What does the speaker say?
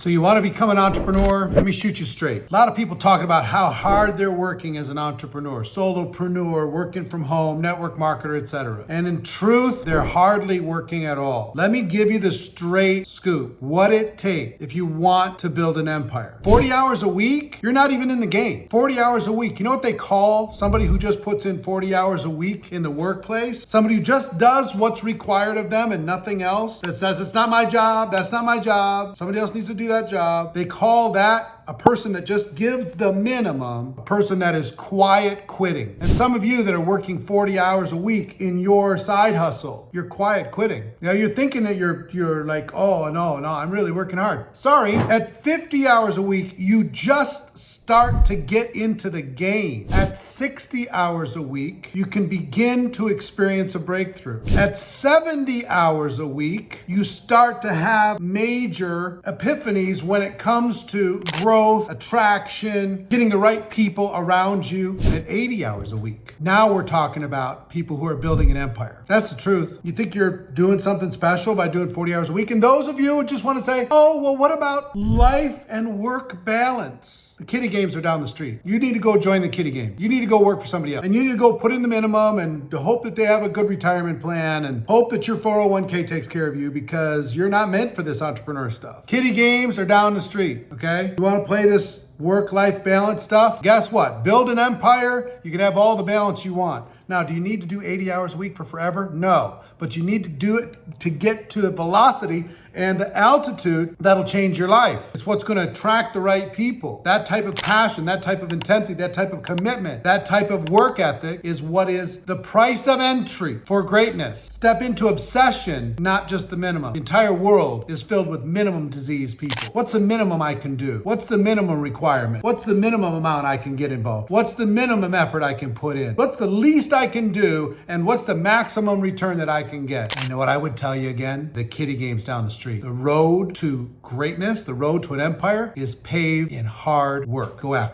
So you want to become an entrepreneur? Let me shoot you straight. A lot of people talking about how hard they're working as an entrepreneur, solopreneur, working from home, network marketer, etc. And in truth, they're hardly working at all. Let me give you the straight scoop. What it takes if you want to build an empire. 40 hours a week? You're not even in the game. 40 hours a week. You know what they call somebody who just puts in 40 hours a week in the workplace? Somebody who just does what's required of them and nothing else. That's not my job. That's not my job. Somebody else needs to do that job. They call that a person that just gives the minimum, a person that is quiet quitting. And some of you that are working 40 hours a week in your side hustle, you're quiet quitting. Now you're thinking that you're like, oh no, I'm really working hard. Sorry, at 50 hours a week, you just start to get into the game. At 60 hours a week, you can begin to experience a breakthrough. At 70 hours a week, you start to have major epiphanies when it comes to growth, attraction, getting the right people around you. And at 80 hours a week, now we're talking about people who are building an empire. That's the truth. You think you're doing something special by doing 40 hours a week? And those of you who just want to say, oh, well, what about life and work balance? The kiddie games are down the street. You need to go join the kiddie game. You need to go work for somebody else. And you need to go put in the minimum and to hope that they have a good retirement plan and hope that your 401k takes care of you because you're not meant for this entrepreneur stuff. Kiddie games are down the street, okay? You want to play this work-life balance stuff? Guess what? Build an empire. You can have all the balance you want. Now, do you need to do 80 hours a week for forever? No, but you need to do it to get to the velocity and the altitude that'll change your life. It's what's going to attract the right people. That type of passion, that type of intensity, that type of commitment, that type of work ethic is what is the price of entry for greatness. Step into obsession, not just the minimum. The entire world is filled with minimum disease people. What's the minimum I can do? What's the minimum requirement? What's the minimum amount I can get involved? What's the minimum effort I can put in? What's the least I can do? And what's the maximum return that I can get? You know what I would tell you again? The kiddie games down the street. The road to greatness, the road to an empire is paved in hard work. Go after it.